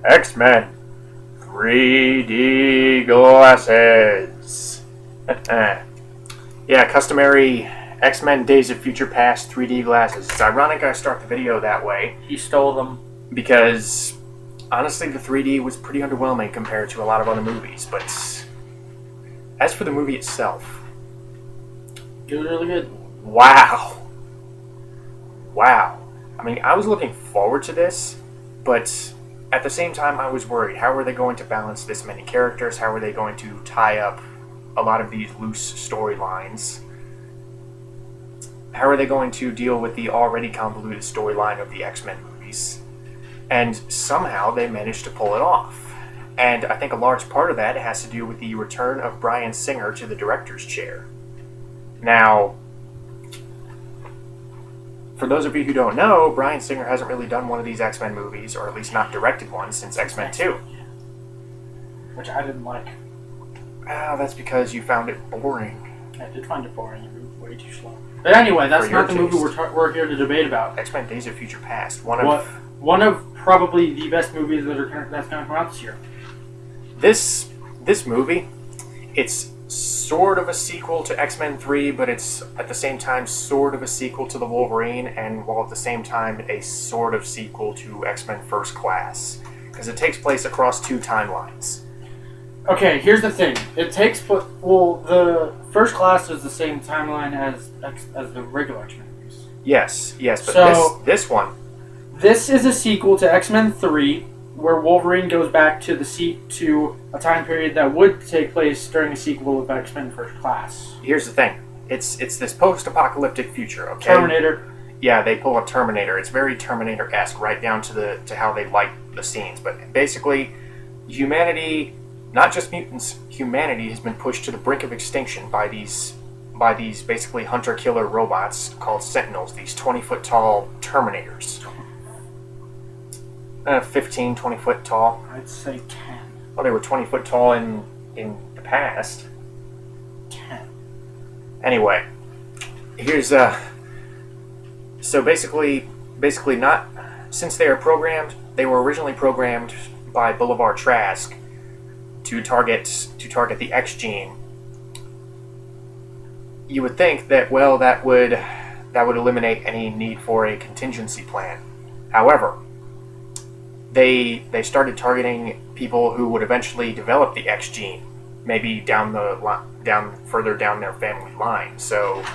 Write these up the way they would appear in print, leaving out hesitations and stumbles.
X-Men 3D glasses. Yeah, customary X-Men Days of Future Past 3D glasses. It's ironic I start the video that way. He stole them. Because, honestly, the 3D was pretty underwhelming compared to a lot of other movies. But as for the movie itself... It was really good. Wow. I mean, I was looking forward to this, but at the same time, I was worried. How are they going to balance this many characters? How are they going to tie up a lot of these loose storylines? How are they going to deal with the already convoluted storyline of the X-Men movies? And somehow they managed to pull it off. And I think a large part of that has to do with the return of Bryan Singer to the director's chair. Now, for those of you who don't know, Bryan Singer hasn't really done one of these X-Men movies, or at least not directed one, since X-Men 2. Which I didn't like. Oh, that's because you found it boring. I did find it boring. It moved way too slow. But anyway, that's not the movie we're here to debate about. X-Men Days of Future Past. One of probably the best movies that's going to come out this year. This movie, it's sort of a sequel to X-Men 3, but it's at the same time sort of a sequel to the Wolverine, and while at the same time a sort of sequel to X-Men First Class, because it takes place across two timelines. Okay, here's the thing. It takes the First Class is the same timeline as the regular X-Men movies. Yes, but so, this one. This is a sequel to X-Men 3, where Wolverine goes back to a time period that would take place during a sequel of X-Men First Class. Here's the thing. It's this post-apocalyptic future, okay? Terminator. Yeah, they pull a Terminator. It's very Terminator-esque, right down to how they light the scenes. But basically, humanity, not just mutants, humanity has been pushed to the brink of extinction by these basically hunter-killer robots called Sentinels, these 20-foot tall Terminators. 15, 20 foot tall. I'd say 10. Well, they were 20 foot tall in the past. 10. Anyway, here's so basically not since they were originally programmed by Boulevard Trask to target the X gene. You would think that that would eliminate any need for a contingency plan. However, they started targeting people who would eventually develop the X gene, maybe further down their family line. So,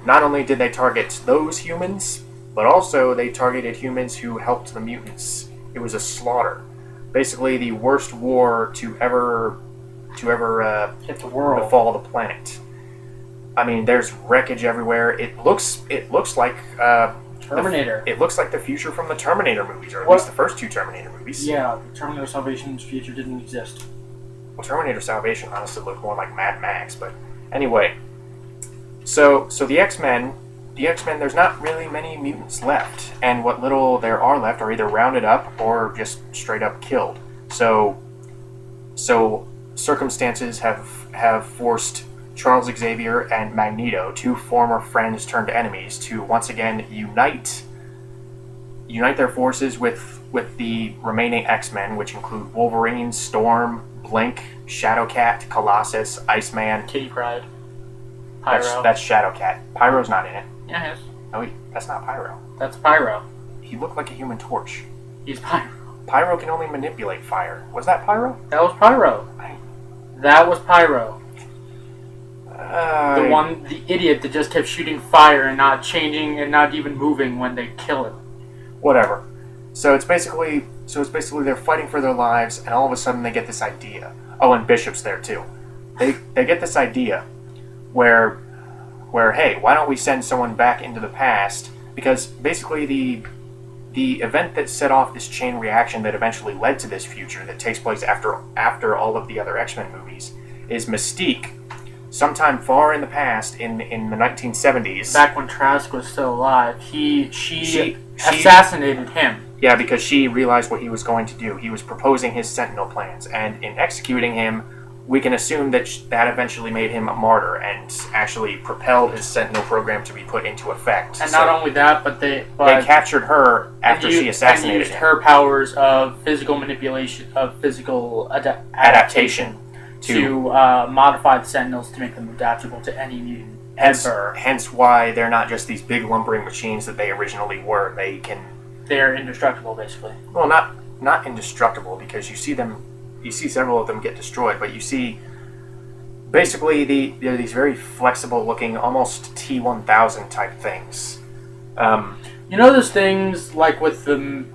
not only did they target those humans, but also they targeted humans who helped the mutants. It was a slaughter, basically the worst war to ever hit the world, befall the planet. I mean, there's wreckage everywhere. It looks like Terminator. It looks like the future from the Terminator movies, or at least the first two Terminator movies. Yeah, Terminator Salvation's future didn't exist. Well, Terminator Salvation honestly looked more like Mad Max, but anyway. So the X-Men, there's not really many mutants left, and what little there are left are either rounded up or just straight up killed. So circumstances have forced Charles Xavier and Magneto, two former friends turned enemies, to once again unite their forces with the remaining X-Men, which include Wolverine, Storm, Blink, Shadowcat, Colossus, Iceman, Kitty Pryde, Pyro. That's Shadowcat. Pyro's not in it. Yeah, he is. No, that's not Pyro. That's Pyro. He looked like a Human Torch. He's Pyro. Pyro can only manipulate fire. Was that Pyro? That was Pyro. That was Pyro. The idiot that just kept shooting fire and not changing and not even moving when they kill him. Whatever. So it's basically they're fighting for their lives, and all of a sudden they get this idea. Oh, and Bishop's there too. They get this idea where hey, why don't we send someone back into the past? Because basically the event that set off this chain reaction that eventually led to this future that takes place after all of the other X-Men movies is Mystique. Sometime far in the past, in the 1970s, back when Trask was still alive, she assassinated him. Yeah, because she realized what he was going to do. He was proposing his Sentinel plans, and in executing him, we can assume that that eventually made him a martyr and actually propelled his Sentinel program to be put into effect. And not only that, but they captured her after she assassinated and used her powers of physical manipulation, of physical adaptation to modify the Sentinels to make them adaptable to any mutant ever. Hence why they're not just these big lumbering machines that they originally were. They're indestructible, basically. Well, not indestructible, because you see several of them get destroyed, but you see basically they're these very flexible looking, almost T-1000 type things. You know those things like with the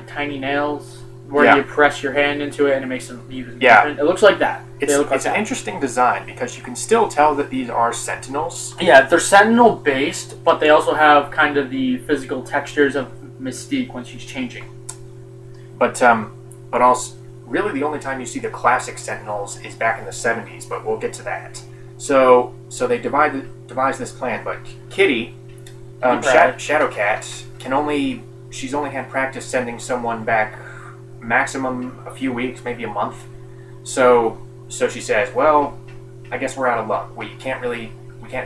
tiny nails where you press your hand into it and it makes them even different? It looks like that. It's an interesting design because you can still tell that these are Sentinels. Yeah, they're Sentinel based, but they also have kind of the physical textures of Mystique when she's changing. But also, really the only time you see the classic Sentinels is back in the 70s, but we'll get to that. So they devised this plan, but Kitty, Shadowcat, she's only had practice sending someone back maximum a few weeks, maybe a month. So she says, well, I guess we're out of luck. We can't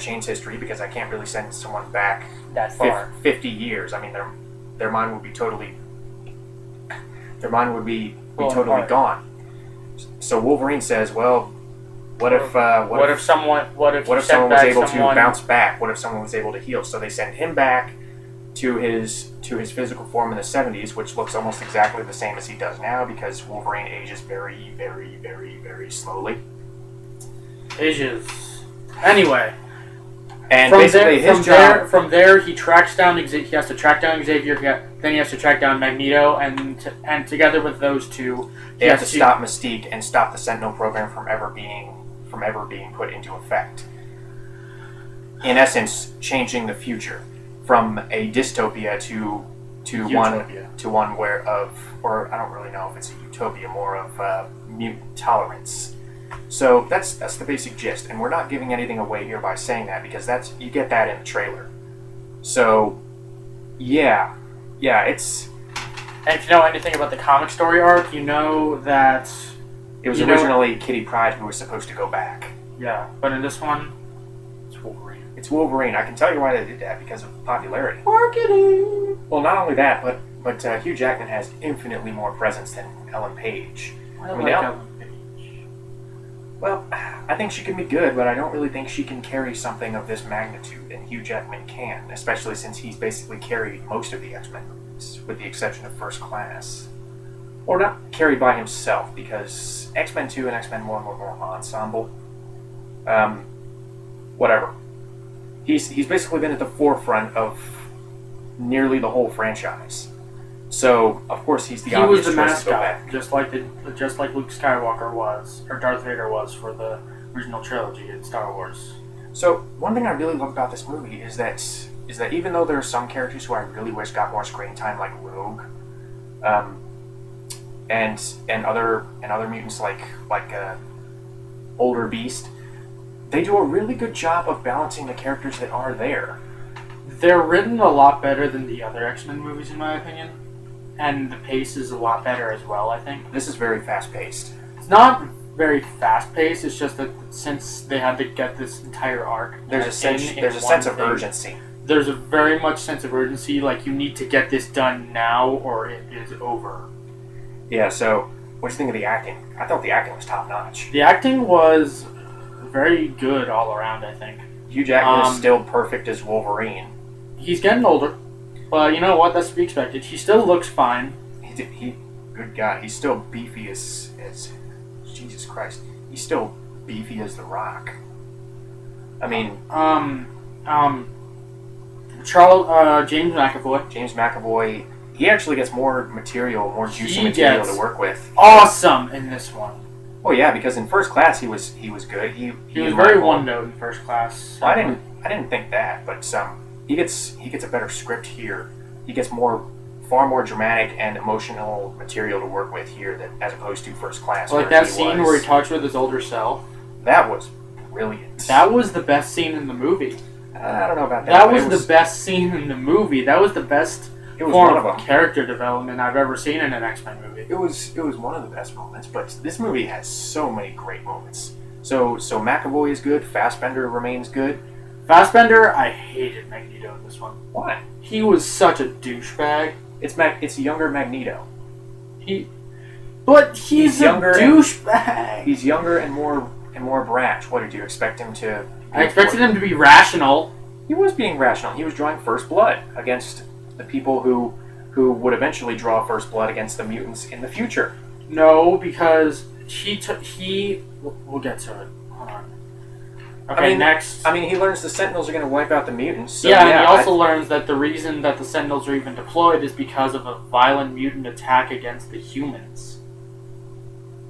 change history because I can't really send someone back that far. 50 years. I mean, their mind would be totally gone. So Wolverine says, well, what if someone was able to bounce back? What if someone was able to heal? So they send him back to his physical form in the 70s, which looks almost exactly the same as he does now, because Wolverine ages very, very, very, very slowly. Anyway. And from there, he tracks down. He has to track down Xavier. Then he has to track down Magneto, and together with those two, they have to stop Mystique and stop the Sentinel program from ever being put into effect. In essence, changing the future from a dystopia to one where or I don't really know if it's a utopia, more of mutant tolerance. So that's the basic gist, and we're not giving anything away here by saying that, because you get that in the trailer. So yeah, it's. And if you know anything about the comic story arc, you know that it was originally Kitty Pryde who was supposed to go back. Yeah, but in this one, it's Wolverine. It's Wolverine. I can tell you why they did that, because of popularity. Marketing. Well, not only that, but Hugh Jackman has infinitely more presence than Ellen Page. Ellen Page. Well, I think she can be good, but I don't really think she can carry something of this magnitude, and Hugh Jackman can, especially since he's basically carried most of the X-Men movies, with the exception of First Class. Or not carried by himself, because X-Men 2 and X-Men 1 were more ensemble. Whatever. He's basically been at the forefront of nearly the whole franchise. So, of course, he's the obvious choice to go back. just like Luke Skywalker was, or Darth Vader was for the original trilogy in Star Wars. So, one thing I really love about this movie is that even though there are some characters who I really wish got more screen time, like Rogue, and other mutants like Older Beast, they do a really good job of balancing the characters that are there. They're written a lot better than the other X-Men movies, in my opinion. And the pace is a lot better as well, I think. This is very fast-paced. It's not very fast-paced, it's just that since they had to get this entire arc... There's a sense of urgency. There's a very much sense of urgency, like you need to get this done now or it is over. Yeah, so what do you think of the acting? I thought the acting was top-notch. The acting was very good all around, I think. Hugh Jackman is still perfect as Wolverine. He's getting older. But you know what? That's to be expected. He still looks fine. Good God, he's still beefy as Jesus Christ. He's still beefy as The Rock. I mean, James McAvoy. He actually gets more juicy material to work with. Awesome in this one. Oh yeah, because in First Class he was good. He was very one note in First Class. Well, I didn't think that, but he gets a better script here. He gets far more dramatic and emotional material to work with here as opposed to First Class. Like that scene where he talks with his older self. That was brilliant. That was the best scene in the movie. I don't know about that. That was the best scene in the movie. That was the best It was one of form them. character development I've ever seen in an X-Men movie. It was one of the best moments, but this movie has so many great moments. So McAvoy is good. Fassbender remains good. Fassbender, I hated Magneto in this one. Why? He was such a douchebag. It's younger Magneto. But he's a younger douchebag. He's younger and more brash. What did you expect him to? I expected him to be rational. He was being rational. He was drawing first blood against the people who would eventually draw first blood against the mutants in the future. No, because we'll get to it. Hold on. Okay, next. I mean, he learns the Sentinels are going to wipe out the mutants. So and he also learns that the reason that the Sentinels are even deployed is because of a violent mutant attack against the humans.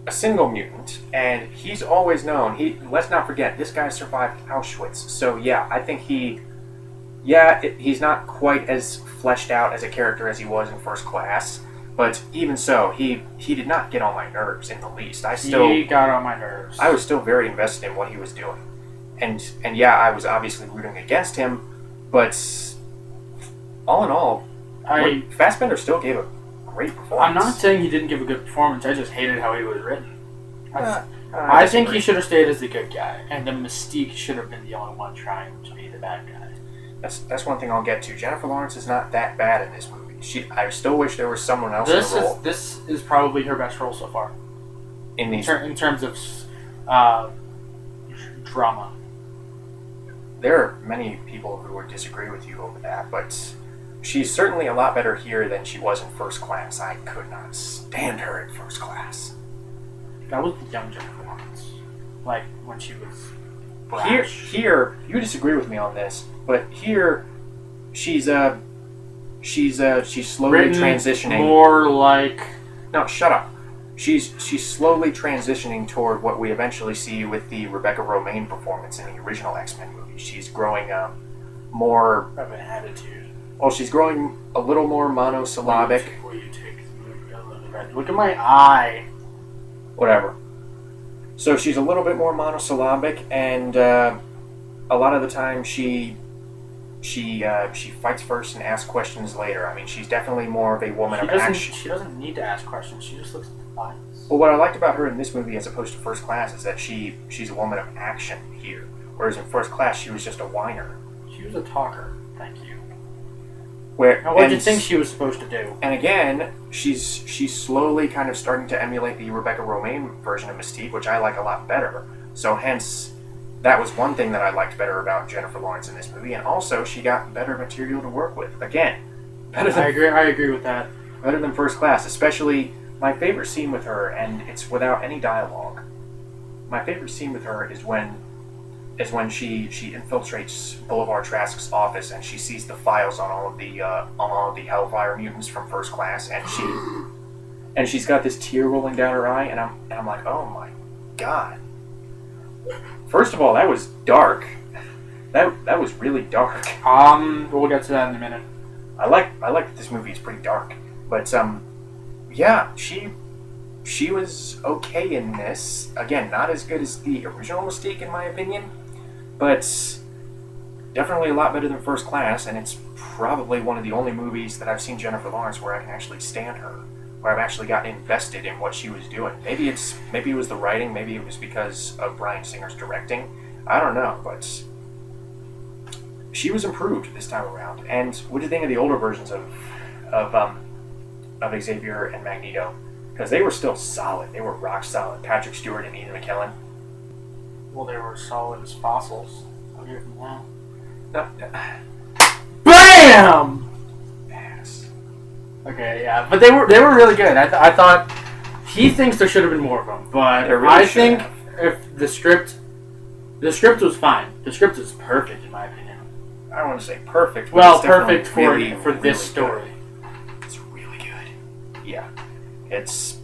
A single mutant, and he's always known. Let's not forget, this guy survived Auschwitz. So yeah, I think he's not quite as fleshed out as a character as he was in First Class, but even so, he did not get on my nerves in the least. He got on my nerves. I was still very invested in what he was doing, and yeah, I was obviously rooting against him, but all in all, Fassbender still gave a great performance. I'm not saying he didn't give a good performance. I just hated how he was written. I think he should have stayed as the good guy, and the Mystique should have been the only one trying to be the bad guy. That's one thing I'll get to. Jennifer Lawrence is not that bad in this movie. I still wish there was someone else in the role. This is probably her best role so far. In terms of drama. There are many people who would disagree with you over that, but she's certainly a lot better here than she was in First Class. I could not stand her in First Class. That was the young Jennifer Lawrence. Like, when she was brash. Here, you disagree with me on this, but here, she's slowly transitioning. More like... No, shut up. She's slowly transitioning toward what we eventually see with the Rebecca Romijn performance in the original X-Men movie. She's growing more of an attitude. Well, she's growing a little more monosyllabic. Look at my eye. Whatever. So she's a little bit more monosyllabic, and a lot of the time she fights first and asks questions later. I mean, she's definitely more of a woman of action. She doesn't need to ask questions. She just looks fine. Well, what I liked about her in this movie as opposed to First Class is that she's a woman of action here. Whereas in First Class, she was just a whiner. She was a talker. Thank you. Now, what did you think she was supposed to do? And again, she's slowly kind of starting to emulate the Rebecca Romijn version of Mystique, which I like a lot better. So hence, that was one thing that I liked better about Jennifer Lawrence in this movie. And also, she got better material to work with. Again, I agree with that. Better than First Class, especially my favorite scene with her, and it's without any dialogue. My favorite scene with her is when she infiltrates Boulevard Trask's office and she sees the files on all of the Hellfire mutants from First Class, and she's got this tear rolling down her eye, and I'm like, oh my god. First of all, that was dark. That was really dark. We'll get to that in a minute. I like that this movie is pretty dark, but yeah, she was okay in this. Again, not as good as the original Mystique in my opinion, but definitely a lot better than First Class, and it's probably one of the only movies that I've seen Jennifer Lawrence where I can actually stand her, where I've actually gotten invested in what she was doing. Maybe it was the writing, maybe it was because of Bryan Singer's directing. I don't know, but she was improved this time around. And what do you think of the older versions of Xavier and Magneto? Because they were still solid. They were rock solid. Patrick Stewart and Ian McKellen. Well, they were solid as fossils. I'll give them that. No. BAM! Yes. Okay, yeah, but they were really good. I thought he thinks there should have been more of them, but Really I think if the script was fine. The script is perfect in my opinion. I don't want to say perfect. But Well, it's definitely perfect really, for this really story. Good. It's really good. Yeah, it's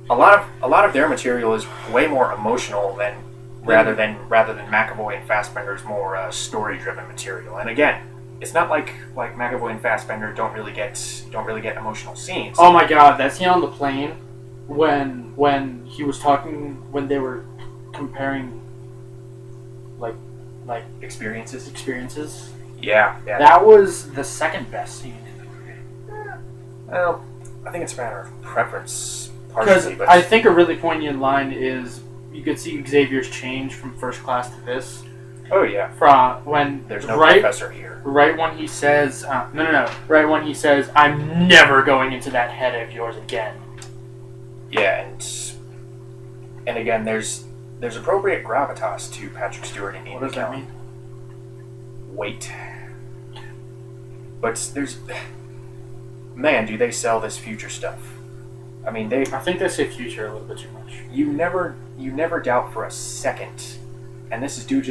a lot of their material is way more emotional than rather than McAvoy and Fassbender's more story-driven material. And again, it's not like McAvoy and Fassbender don't really get emotional scenes. Oh my god, that scene on the plane when he was talking, when they were comparing like experiences. Yeah. That was the second best scene in the movie. Well, I think it's a matter of preference, Because partially. But I think a really poignant line is you could see Xavier's change from First Class to this. oh yeah, From when there's no professor here. Right when he says, right when he says, "I'm never going into that head of yours again." Yeah, and again, there's appropriate gravitas to Patrick Stewart and Ian What does that McKellen. mean? Weight. But there's, man, do they sell this future stuff? I mean, I think they say future a little bit too much. you never doubt for a second, and this is due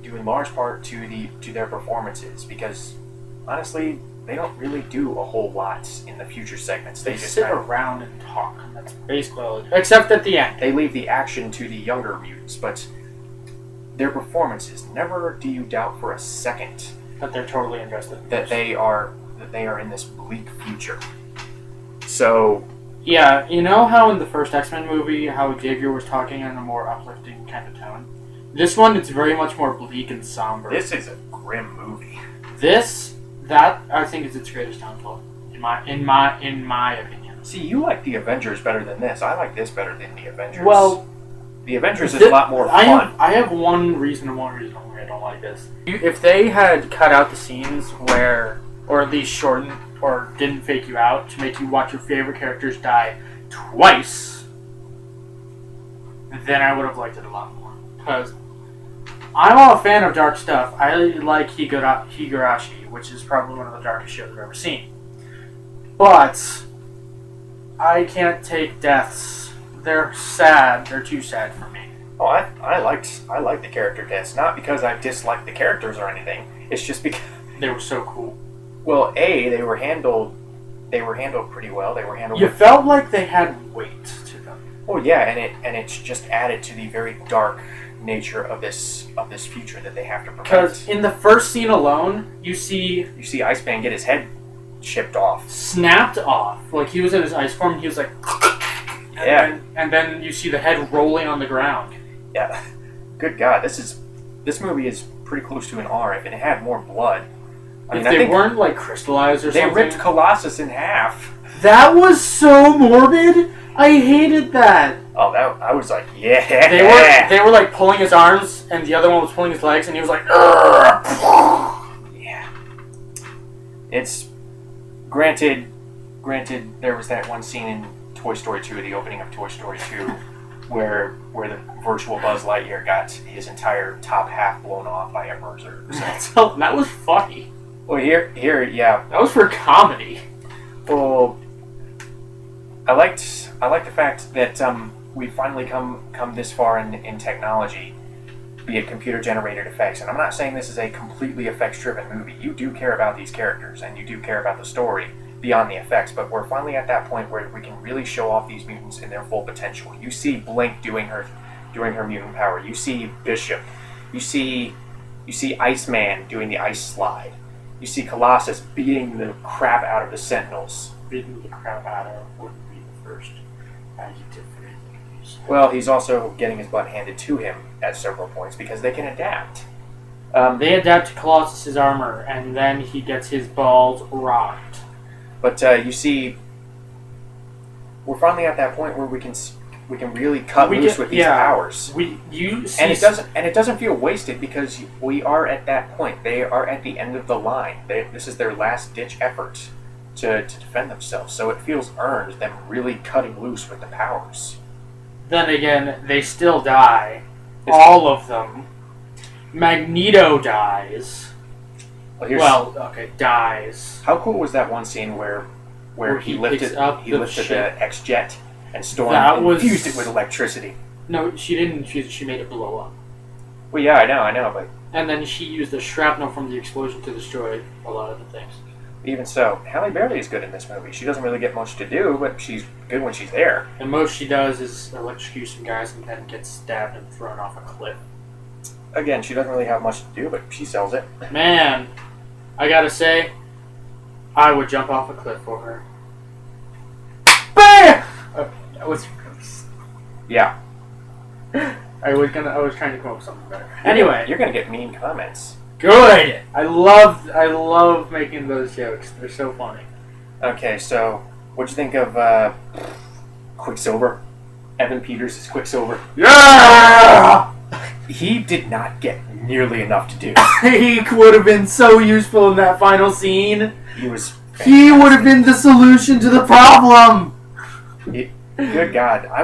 in large part to their performances, because honestly, they don't really do a whole lot in the future segments. They just sit kind of, around and talk. And that's basically all they do. Except at the end. they leave the action to the younger mutants, but their performances, never do you doubt for a second But they're totally invested. that they are in this bleak future. So Yeah, you know how in the first X-Men movie, how Xavier was talking in a more uplifting kind of tone? This one, it's very much more bleak and somber. this is a grim movie. That I think is its greatest downfall, in my opinion. See, you like the Avengers better than this. I like this better than the Avengers. Well, the Avengers is a lot more fun. I have one reason why I don't like this. If they had cut out the scenes where, or at least shortened, or didn't fake you out to make you watch your favorite characters die twice, then I would have liked it a lot more. Because I'm a fan of dark stuff. I like Higurashi, which is probably one of the darkest shows I've ever seen. But I can't take deaths. They're sad. They're too sad for me. Oh, I liked the character deaths, not because I disliked the characters or anything. It's just because They were so cool. well, they were handled pretty well. They were handled. You felt like they had weight to them. Oh yeah, and it's just added to the very dark nature of this future that they have to Because prevent. in the first scene alone, you see You see Iceman get his head chipped off. snapped off. Like he was in his ice form, and he was like, Yeah. and then you see the head rolling on the ground. Yeah. Good God, this movie is pretty close to an R. If it had more blood, I If mean, I they think weren't like crystallized or they something. ripped Colossus in half. That was so morbid. I hated that. Oh, I was like, yeah. They were like pulling his arms, and the other one was pulling his legs, and he was like, "Ugh." Yeah. It's granted. There was that one scene in Toy Story 2, the opening of Toy Story 2, where the virtual Buzz Lightyear got his entire top half blown off by a Mercer. So, That was funny. well, here, yeah. That was for comedy. Well, I liked the fact that we finally come this far in technology, be it computer generated effects. And I'm not saying this is a completely effects driven movie. You do care about these characters and you do care about the story beyond the effects, but we're finally at that point where we can really show off these mutants in their full potential. You see Blink doing her mutant power. You see Bishop. You see Iceman doing the ice slide. You see Colossus beating the crap out of the Sentinels. Beating the crap out of wouldn't be the first adjective for it. Well, he's also getting his butt handed to him at several points because they can adapt. They adapt to Colossus's armor, and then he gets his balls rocked. But you see, we're finally at that point where we can really cut loose with these powers. And it doesn't feel wasted because we are at that point. They are at the end of the line. This is their last ditch effort to defend themselves. So it feels earned, them really cutting loose with the powers. Then again, they still die. All of them. Magneto dies. Dies. How cool was that one scene where he lifted the X-Jet and Storm infused it with electricity? No, she didn't infuse it. She made it blow up. Well, yeah, I know, but And then she used the shrapnel from the explosion to destroy a lot of the things. even so, Halle Berry is good in this movie. She doesn't really get much to do, but she's good when she's there. And most she does is electrocute some guys and then get stabbed and thrown off a cliff. Again, she doesn't really have much to do, but she sells it. Man, I gotta say, I would jump off a cliff for her. BAM! Okay, that was gross. Yeah. I was trying to come up with something better. Anyway, You're gonna get mean comments. good. I love making those jokes. They're so funny. Okay, so what'd you think of Quicksilver? Evan Peters is Quicksilver. Yeah! He did not get nearly enough to do. He would have been so useful in that final scene. He was. He would have been the solution to the problem. Good God, I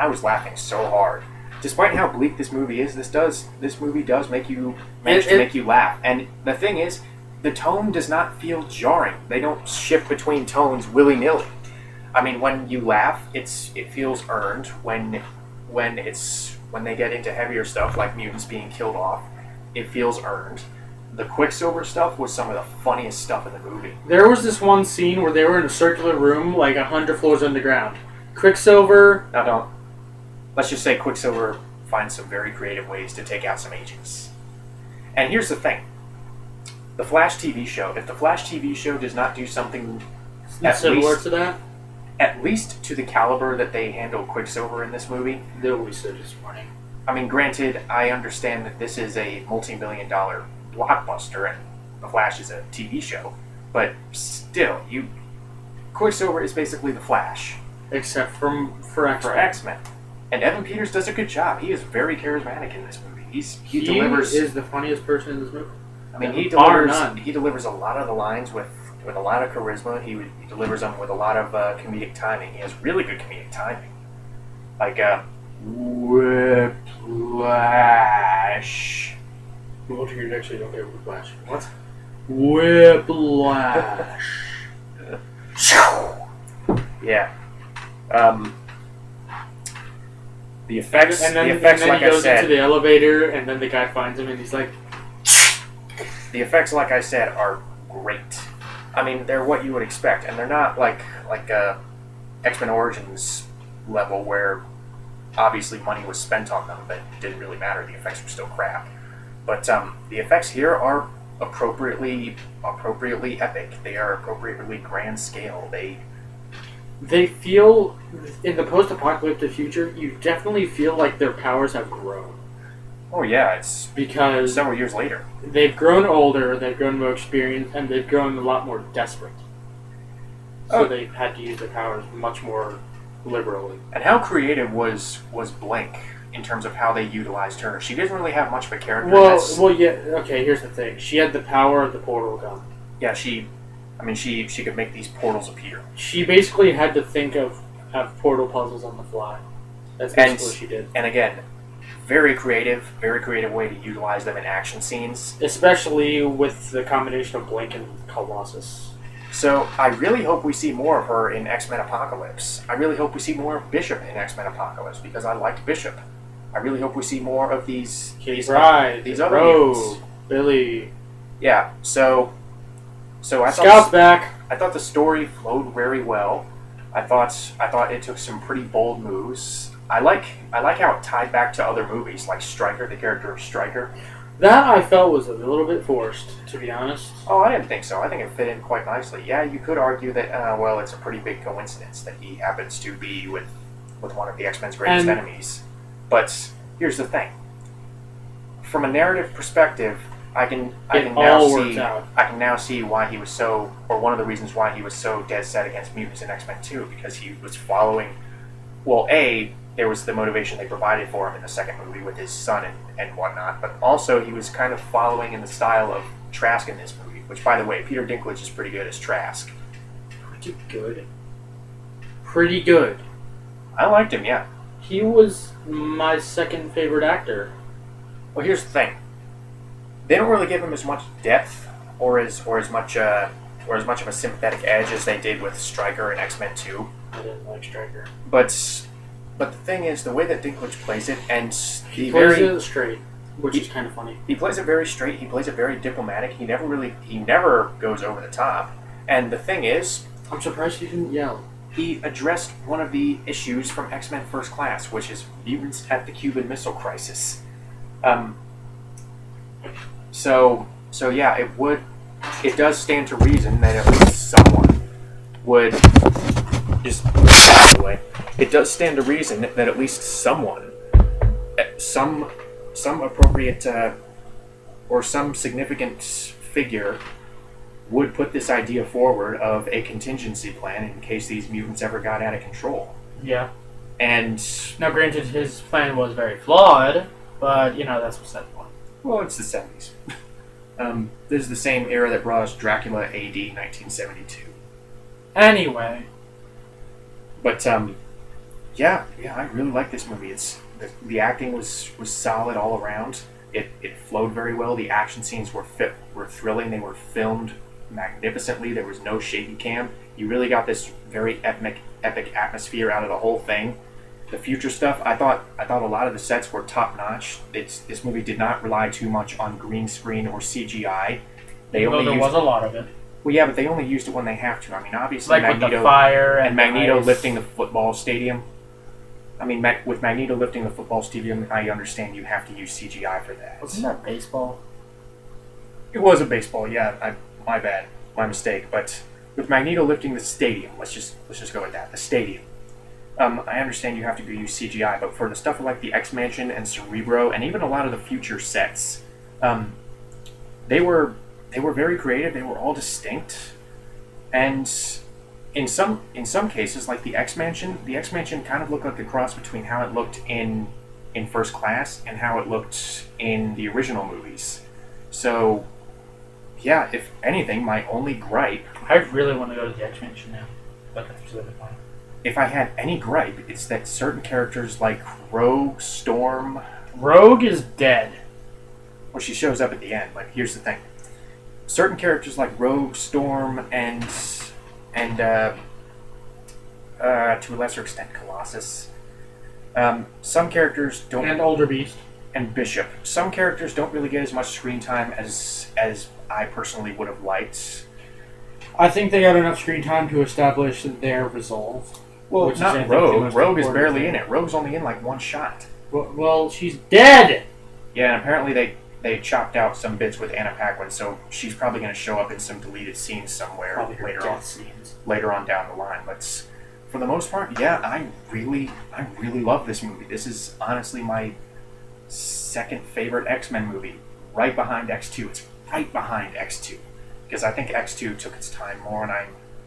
was laughing so hard. Despite how bleak this movie is, this movie does make you laugh. And the thing is, the tone does not feel jarring. They don't shift between tones willy-nilly. I mean, when you laugh, it feels earned. When they get into heavier stuff like mutants being killed off, it feels earned. The Quicksilver stuff was some of the funniest stuff in the movie. There was this one scene where they were in a circular room, like 100 floors underground. Quicksilver. Now don't. Let's just say Quicksilver finds some very creative ways to take out some agents. And here's the thing. The Flash TV show, if the Flash TV show does not do something Similar to that? At least to the caliber that they handle Quicksilver in this movie, They'll be so disappointing. I mean, granted, I understand that this is a multi-million-dollar blockbuster and The Flash is a TV show, but still, Quicksilver is basically The Flash. Except for X-Men. And Evan Peters does a good job. He is very charismatic in this movie. He delivers. Is the funniest person in this movie. I mean, he delivers a lot of the lines with a lot of charisma. He delivers them with a lot of comedic timing. He has really good comedic timing. Like, Whiplash. Well, to your next you don't get Whiplash. What? Whiplash. Yeah. The effects, and then like he goes into the elevator, and then the guy finds him, and he's like... The effects, like I said, are great. I mean, they're what you would expect, and they're not like X-Men Origins level where obviously money was spent on them, but it didn't really matter. The effects were still crap. But the effects here are appropriately epic. They are appropriately grand scale. They feel, in the post-apocalyptic future, you definitely feel like their powers have grown. Oh yeah, it's because several years later. They've grown older, they've grown more experienced, and they've grown a lot more desperate. So they've had to use their powers much more liberally. And how creative was Blink in terms of how they utilized her? She didn't really have much of a character. Well, yeah. Okay, here's the thing. She had the power of the portal gun. Yeah, she could make these portals appear. She basically had to think of portal puzzles on the fly. That's basically what she did. And again, very creative way to utilize them in action scenes. Especially with the combination of Blink and Colossus. So, I really hope we see more of her in X-Men Apocalypse. I really hope we see more of Bishop in X-Men Apocalypse, because I liked Bishop. I really hope we see more of these other mutants. Billy. Yeah, so I Scout's back. I thought the story flowed very well. I thought it took some pretty bold moves. I like how it tied back to other movies, like Stryker, the character of Stryker. That I felt was a little bit forced, to be honest. Oh, I didn't think so. I think it fit in quite nicely. Yeah, you could argue that, well, it's a pretty big coincidence that he happens to be with one of the X-Men's greatest enemies. But here's the thing. From a narrative perspective, I can now see why he was so, or one of the reasons why he was so dead set against mutants in X-Men 2, because he was following, well, there was the motivation they provided for him in the second movie with his son and whatnot, but also he was kind of following in the style of Trask in this movie, which, by the way, Peter Dinklage is pretty good as Trask. Pretty good. I liked him, yeah. He was my second favorite actor. Well, here's the thing. They don't really give him as much depth or as much of a sympathetic edge as they did with Stryker in X-Men 2. I didn't like Stryker. But the thing is, the way that Dinklage plays it, and he plays it straight, which is kind of funny. He plays it very straight. He plays it very diplomatic. He never goes over the top. And the thing is, I'm surprised he didn't yell. He addressed one of the issues from X-Men First Class, which is mutants at the Cuban Missile Crisis. So yeah, it does stand to reason that at least someone would just by the way. It does stand to reason that at least someone, some appropriate or some significant figure would put this idea forward of a contingency plan in case these mutants ever got out of control. Yeah. And Now, granted, his plan was very flawed, but, that's beside the point. well, it's the 70s. This is the same era that brought us Dracula AD 1972. Anyway. But yeah, I really like this movie. The acting was solid all around. It flowed very well. The action scenes were thrilling. They were filmed magnificently. There was no shaky cam. You really got this very epic atmosphere out of the whole thing. The future stuff, I thought a lot of the sets were top notch. This movie did not rely too much on green screen or CGI. There was a lot of it. Well, yeah, but they only used it when they have to. I mean, obviously, Like with the fire and Magneto ice. lifting the football stadium. I mean, with Magneto lifting the football stadium, I understand you have to use CGI for that. Wasn't that baseball? It was a baseball, yeah. My bad, my mistake. But with Magneto lifting the stadium, let's just go with that. The stadium. I understand you have to use CGI, but for the stuff like the X Mansion and Cerebro, and even a lot of the future sets, they were very creative. They were all distinct, and in some cases, like the X Mansion kind of looked like a cross between how it looked in First Class and how it looked in the original movies. So, yeah, if anything, my only gripe, I really want to go to the X-Mansion now, but that's beside the point. if I had any gripe, it's that certain characters like Rogue, Storm. Rogue is dead. Well, she shows up at the end, but here's the thing. Certain characters like Rogue, Storm, and to a lesser extent, Colossus. Some characters don't... And Older Beast. And Bishop. Some characters don't really get as much screen time as I personally would have liked. I think they got enough screen time to establish their resolve. Well, which not is, Rogue. Rogue is barely in it. Rogue's only in like one shot. Well, she's dead! Yeah, and apparently they chopped out some bits with Anna Paquin, so she's probably going to show up in some deleted scenes somewhere later on down the line. But for the most part, yeah, I really love this movie. This is honestly my second favorite X-Men movie, right behind X2. It's right behind X2 because I think X2 took its time more, and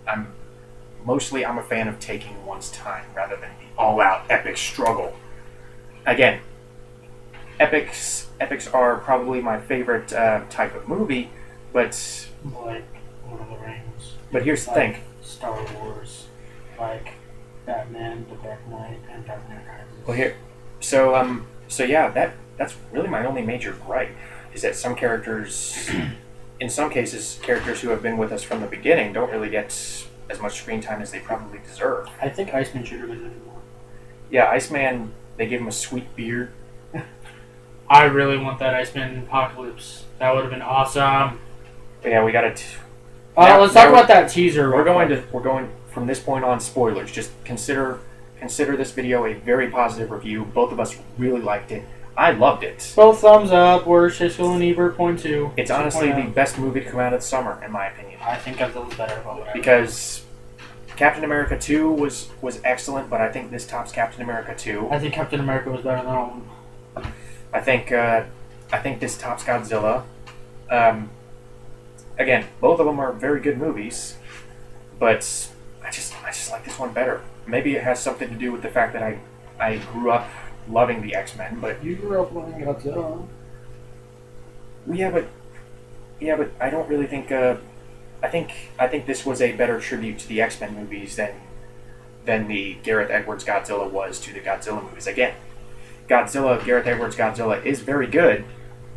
I'm a fan of taking one's time rather than the all-out epic struggle. Again, epics are probably my favorite type of movie, but like Lord of the Rings. But here's the like thing: Star Wars, like Batman, The Dark Knight, and Dark Knight Rises. well, here, so yeah, that's really my only major gripe is that some characters, in some cases, characters who have been with us from the beginning don't really get as much screen time as they probably deserve. I think Iceman should have been in more. Yeah, Iceman, they gave him a sweet beard. I really want that Iceman Apocalypse. That would have been awesome. But yeah, we got it. Let's talk about that teaser. We're going from this point on spoilers. Just consider this video a very positive review. Both of us really liked it. I loved it. Both thumbs up. We're Siskel and Ebert .2. It's honestly the best movie to come out of the summer, in my opinion. I think Godzilla's better, but whatever. Because Captain America 2 was excellent, but I think this tops Captain America 2. I think Captain America was better than all of them. I think this tops Godzilla. Again, both of them are very good movies, but I just like this one better. Maybe it has something to do with the fact that I grew up loving the X-Men, but You grew up loving Godzilla. yeah, but I don't really think. I think this was a better tribute to the X-Men movies than the Gareth Edwards Godzilla was to the Godzilla movies. Again, Gareth Edwards Godzilla is very good,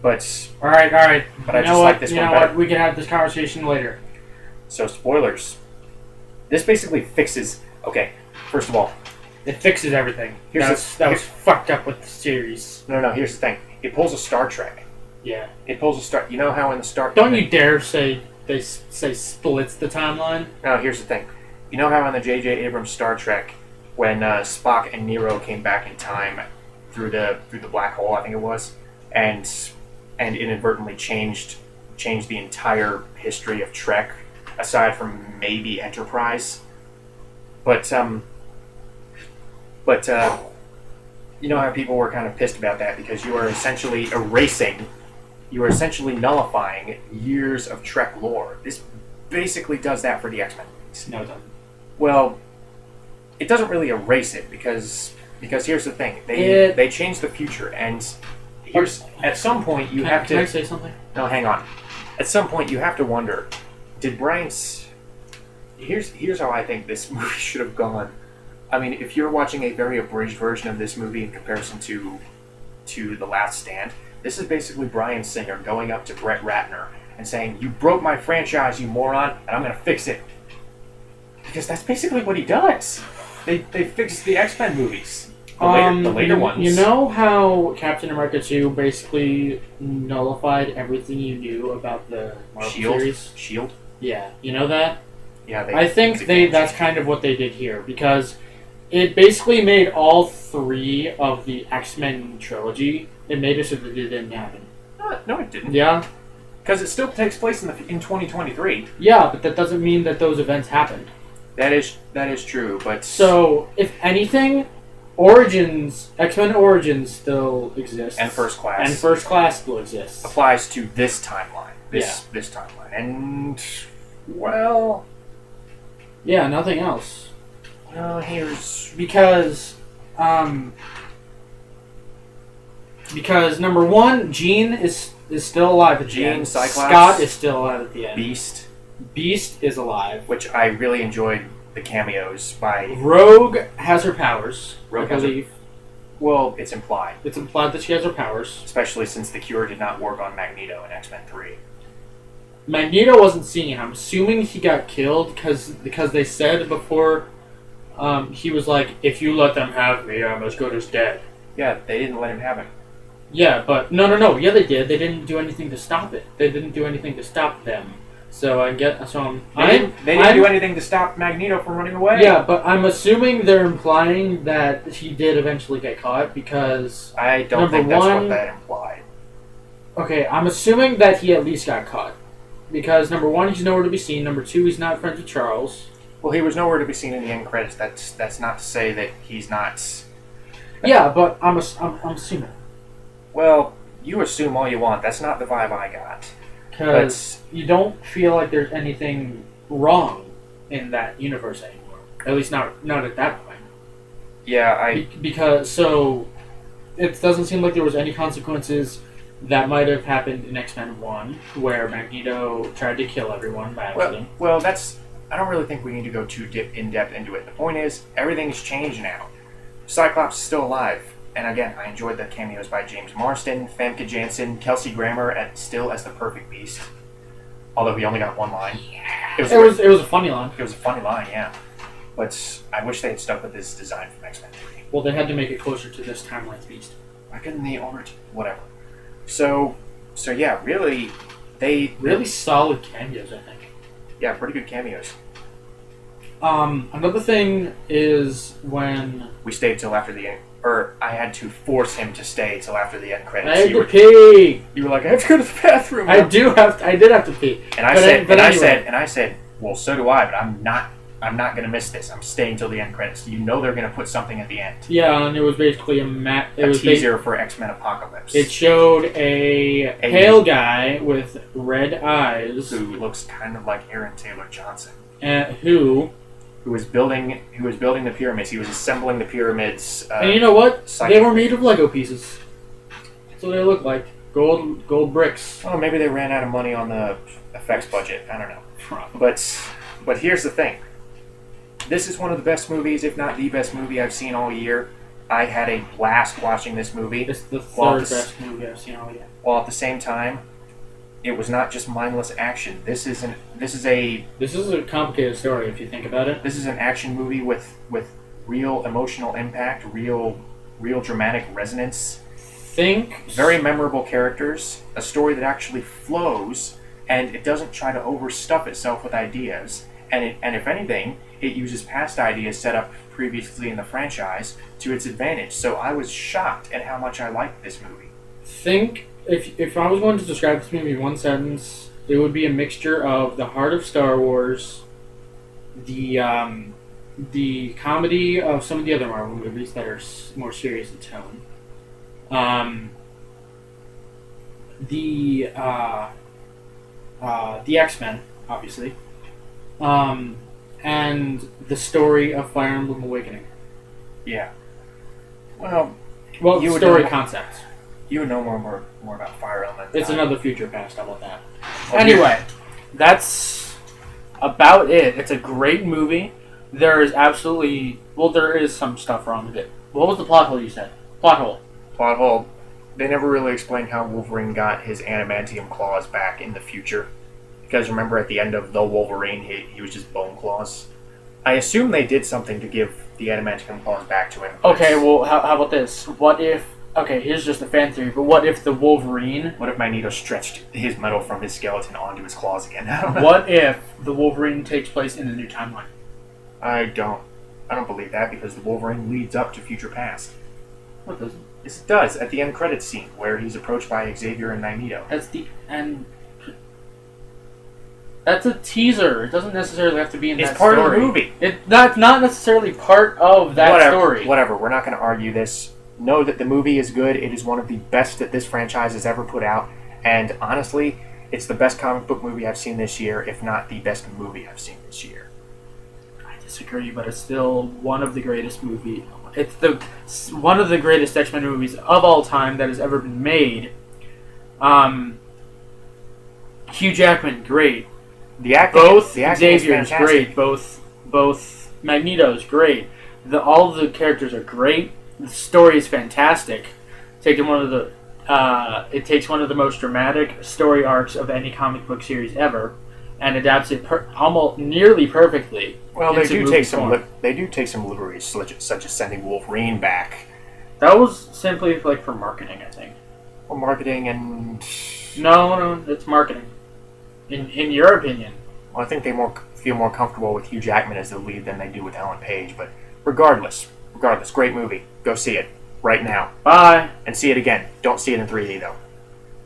but All right. But I just like this one better. What? We can have this conversation later. So spoilers. This basically fixes. Okay, first of all, It fixes everything. That was fucked up with the series. no. Here's the thing. It pulls a Star Trek. Yeah. It pulls a Star. You know how in the Star. Don't you dare say they say splits the timeline. No, here's the thing. You know how in the J.J. Abrams Star Trek, when Spock and Nero came back in time through the black hole, I think it was, and inadvertently changed the entire history of Trek, aside from maybe Enterprise. But you know how people were kind of pissed about that because you are essentially erasing you are essentially nullifying years of Trek lore. This basically does that for the X-Men movies. No, it doesn't. Well, it doesn't really erase it because here's the thing: they change the future, and here's at some point you have to. Can I say something? No, hang on. At some point you have to wonder: did Brian's? Here's how I think this movie should have gone. I mean, if you're watching a very abridged version of this movie in comparison to The Last Stand, this is basically Bryan Singer going up to Brett Ratner and saying, "You broke my franchise, you moron, and I'm going to fix it." Because that's basically what he does. They fixed the X-Men movies. The later ones. You know how Captain America 2 basically nullified everything you knew about the Marvel series? Shield? Yeah. You know that? Yeah, I think that's kind of what they did here, because it basically made all three of the X-Men trilogy, it made it so that it didn't happen. No, it didn't. Yeah? Because it still takes place in 2023. Yeah, but that doesn't mean that those events happened. That is true, but... So, if anything, X-Men Origins still exists. And First Class. And First Class still exists. Applies to this timeline. This timeline. And, well... Yeah, nothing else. Here's... Because number one, Jean is still alive at the end. Cyclops. Scott is still alive at the end. Beast is alive. Which I really enjoyed the cameos by... Rogue has her powers, I believe. Well, it's implied. It's implied that she has her powers. Especially since the cure did not work on Magneto in X-Men 3. Magneto wasn't seeing it. I'm assuming he got killed because they said before he was like, if you let them have me, I'm as good as dead. Yeah, they didn't let him have him. Yeah, but no. Yeah, they did. They didn't do anything to stop it. They didn't do anything to stop them. So they didn't do anything to stop Magneto from running away. Yeah, but I'm assuming they're implying that he did eventually get caught because I don't think that's what that implied. Okay, I'm assuming that he at least got caught. Because number one, he's nowhere to be seen. Number two, he's not friends with Charles. Well, he was nowhere to be seen in the end credits. That's not to say that he's not. Yeah, but I'm assuming. Well, you assume all you want. That's not the vibe I got. Because you don't feel like there's anything wrong in that universe anymore. At least not at that point. Yeah, because it doesn't seem like there was any consequences that might have happened in X-Men 1, where Magneto tried to kill everyone by accident. Well, I don't really think we need to go too in depth into it. The point is, everything's changed now. Cyclops is still alive. And again, I enjoyed the cameos by James Marsden, Famke Janssen, Kelsey Grammer still as the Perfect Beast. Although he only got one line. It was a funny line. It was a funny line, yeah. But I wish they had stuck with this design from X-Men 3. Well, they had to make it closer to this timeline's Beast. Why couldn't they whatever. So yeah, really, really solid cameos, I think. Yeah, pretty good cameos. Another thing is when we stayed till after the end, or I had to force him to stay till after the end credits. I had to pee. You were like, I have to go to the bathroom. I did have to pee. And I said, well, so do I, but I'm not going to miss this. I'm staying till the end credits. You know they're going to put something at the end. Yeah, and it was basically a teaser for X-Men Apocalypse. It showed a pale guy with red eyes who looks kind of like Aaron Taylor Johnson. Who was building the pyramids. He was assembling the pyramids. And you know what? They were made of Lego pieces. That's what they look like. Gold bricks. Oh, maybe they ran out of money on the effects budget. I don't know. But here's the thing. This is one of the best movies, if not the best movie I've seen all year. I had a blast watching this movie. It's the third best movie I've seen all year. While at the same time, it was not just mindless action. This is a complicated story if you think about it. This is an action movie with real emotional impact, real dramatic resonance. Very memorable characters, a story that actually flows, and it doesn't try to overstuff itself with ideas. And if anything, it uses past ideas set up previously in the franchise to its advantage. So I was shocked at how much I liked this movie. If I was going to describe this movie in one sentence, it would be a mixture of the heart of Star Wars, the comedy of some of the other Marvel movies that are more serious in tone, the X-Men, obviously, and the story of Fire Emblem Awakening. Yeah. Well, Well, You the would story know- concept. you would know more about Fire Element. It's another future past. How about that? Oh, Anyway, that's about it. It's a great movie. There is absolutely there is some stuff wrong with it. What was the plot hole you said? Plot hole. Plot hole. They never really explained how Wolverine got his adamantium claws back in the future. Because remember, at the end of The Wolverine, he was just bone claws. I assume they did something to give the adamantium claws back to him. Okay, well, how about this? What if... Okay, here's just a fan theory, but what if the Wolverine... What if Magneto stretched his metal from his skeleton onto his claws again? What if the Wolverine takes place in the new timeline? I don't believe that, because the Wolverine leads up to future past. What doesn't? Yes, it does, at the end credits scene, where he's approached by Xavier and Magneto. That's the end... That's a teaser. It doesn't necessarily have to be in It's that part story. of the movie. That's not necessarily part of that story. Whatever, we're not going to argue this. Know that the movie is good. It is one of the best that this franchise has ever put out. And honestly, it's the best comic book movie I've seen this year, if not the best movie I've seen this year. I disagree, but it's still one of the greatest movies. It's one of the greatest X-Men movies of all time that has ever been made. Hugh Jackman, great. The acting, Both the acting is Xavier's fantastic. great. Both Magneto's great. All the characters are great. The story is fantastic. It takes one of the most dramatic story arcs of any comic book series ever, and adapts it almost nearly perfectly. Well, they into do movie take some form. liberties, such as sending Wolverine back. That was simply for marketing, I think. Or marketing and... No, it's marketing. In your opinion. Well, I think they feel more comfortable with Hugh Jackman as the lead than they do with Ellen Page. But regardless, great movie. Go see it right now. Bye. And see it again. Don't see it in 3D, though.